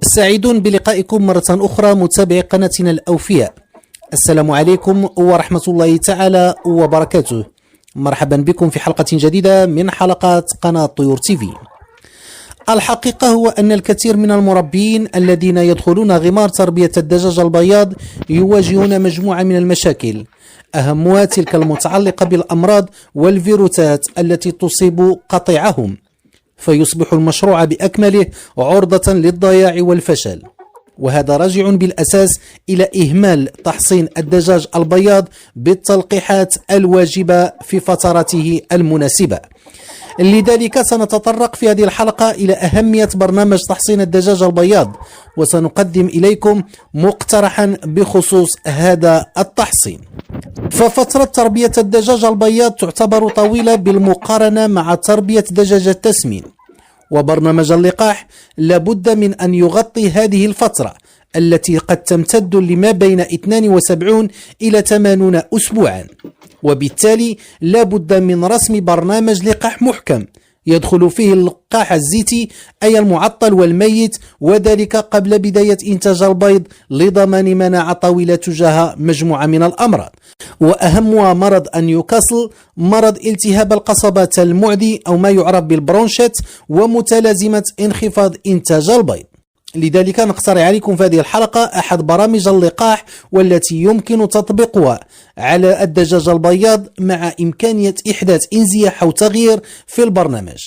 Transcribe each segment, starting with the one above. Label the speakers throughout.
Speaker 1: سعيدون بلقائكم مرة أخرى متابعي قناتنا الأوفياء. السلام عليكم ورحمة الله تعالى وبركاته. مرحبا بكم في حلقة جديدة من حلقات قناة طيور تيفي. الحقيقة هو أن الكثير من المربين الذين يدخلون غمار تربية الدجاج البياض يواجهون مجموعة من المشاكل، أهمها تلك المتعلقة بالأمراض والفيروسات التي تصيب قطيعهم، فيصبح المشروع بأكمله عرضة للضياع والفشل، وهذا راجع بالأساس إلى إهمال تحصين الدجاج البياض بالتلقيحات الواجبة في فترته المناسبة. لذلك سنتطرق في هذه الحلقة إلى أهمية برنامج تحصين الدجاج البياض، وسنقدم إليكم مقترحا بخصوص هذا التحصين. ففترة تربية الدجاج البياض تعتبر طويلة بالمقارنة مع تربية دجاج التسمين، وبرنامج اللقاح لابد من أن يغطي هذه الفترة التي قد تمتد لما بين 72 إلى 80 أسبوعا، وبالتالي لابد من رسم برنامج لقاح محكم يدخل فيه اللقاح الزيتي أي المعطل والميت، وذلك قبل بداية إنتاج البيض لضمان مناعة طويلة تجاه مجموعة من الأمراض، وأهمها مرض نيوكاسل، مرض التهاب القصبات المعدي أو ما يعرف بالبرونشيت، ومتلازمة انخفاض إنتاج البيض. لذلك نقترح عليكم في هذه الحلقة أحد برامج اللقاح والتي يمكن تطبيقها على الدجاج البياض مع إمكانية إحداث انزياح أو تغيير في البرنامج.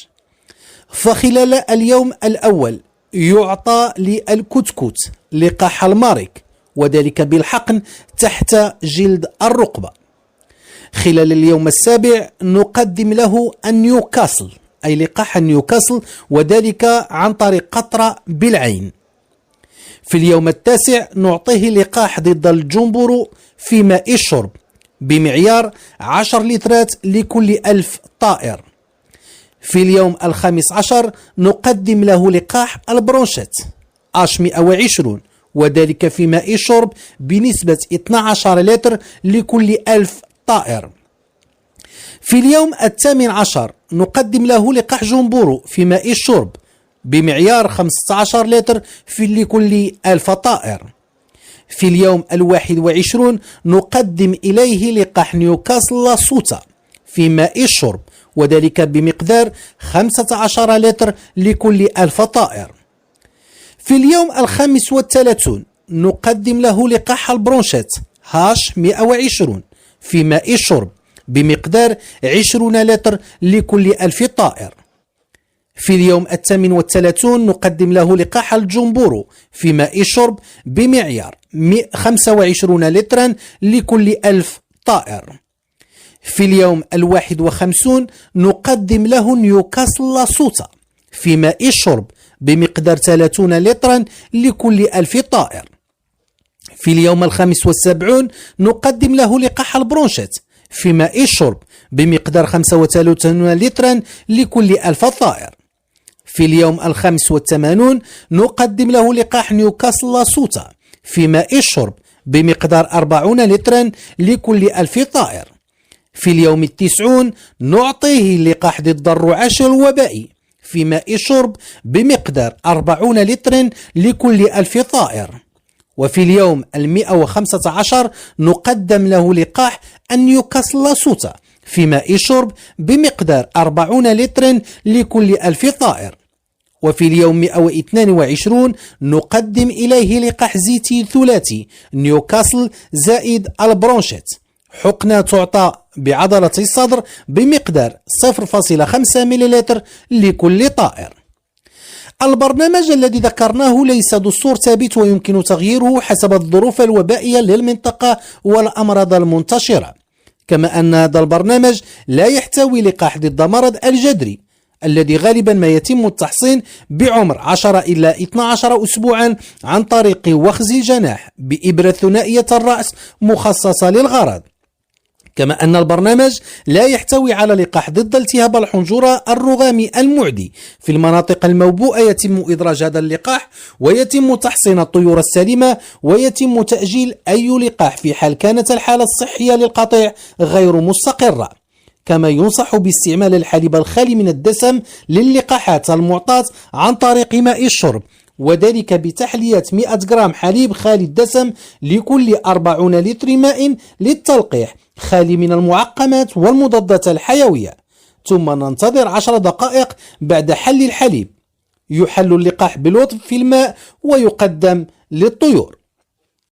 Speaker 1: فخلال اليوم الأول يعطى للكتكوت لقاح المارك، وذلك بالحقن تحت جلد الرقبة. خلال اليوم السابع نقدم له النيوكاسل أي لقاح النيوكاسل، وذلك عن طريق قطرة بالعين. في اليوم التاسع نعطيه لقاح ضد الجمبرو في ماء الشرب بمعيار 10 لترات لكل 1000 طائر. في اليوم الخامس عشر نقدم له لقاح البرونشيت H120، وذلك في ماء الشرب بنسبة 12 لتر لكل 1000 طائر. في اليوم الثامن عشر نقدم له لقاح جمبورو في ماء الشرب بمعيار 15 لتر في لكل 1000 طائر. في اليوم 21 نقدم إليه لقاح نيوكاسل لاسوتا في ماء الشرب، وذلك بمقدار 15 لتر لكل 1000 طائر. في اليوم 35 نقدم له لقاح البرونشيت H120 في ماء الشرب بمقدار 20 لتر لكل 1000 طائر. في اليوم 38 نقدم له لقاح الجمبورو في ماء الشرب بمعيار 25 لترا لكل 1000 طائر. في اليوم 51 نقدم له نيوكاسل لاسوتا في ماء الشرب بمقدار 30 لترا لكل 1000 طائر. في اليوم 75 نقدم له لقاح البرونشيت في ماء الشرب بمقدار 35 لترا لكل 1000 طائر. في اليوم 85 نقدم له لقاح نيوكاسل لاسوتا في ماء الشرب بمقدار 40 لترا لكل 1000 طائر. في اليوم 90 نعطيه لقاح ضد الرعاش الوبائي في ماء الشرب بمقدار 40 لترا لكل 1000 طائر. وفي اليوم 115 نقدم له لقاح النيوكاسل لاسوتا في ماء الشرب بمقدار 40 لترا لكل 1000 طائر. وفي اليوم 122 نقدم إليه لقاح زيتي ثلاثي نيوكاسل زائد البرونشيت، حقنة تعطى بعضلة الصدر بمقدار 0.5 ملل لكل طائر. البرنامج الذي ذكرناه ليس دستور ثابت ويمكن تغييره حسب الظروف الوبائية للمنطقة والأمراض المنتشرة، كما أن هذا البرنامج لا يحتوي لقاح ضد مرض الجدري الذي غالبا ما يتم التحصين بعمر 10 إلى 12 أسبوعا عن طريق وخز الجناح بإبرة ثنائية الرأس مخصصة للغرض، كما أن البرنامج لا يحتوي على لقاح ضد التهاب الحنجرة الرغامي المعدي. في المناطق الموبوءة يتم إدراج هذا اللقاح ويتم تحصين الطيور السليمة، ويتم تأجيل أي لقاح في حال كانت الحالة الصحية للقطيع غير مستقرة. كما ينصح باستعمال الحليب الخالي من الدسم للقاحات المعطاة عن طريق ماء الشرب، وذلك بتحلية 100 جرام حليب خالي الدسم لكل 40 لتر ماء للتلقيح خالي من المعقمات والمضادات الحيوية، ثم ننتظر 10 دقائق بعد حل الحليب. يحل اللقاح بالوضع في الماء ويقدم للطيور.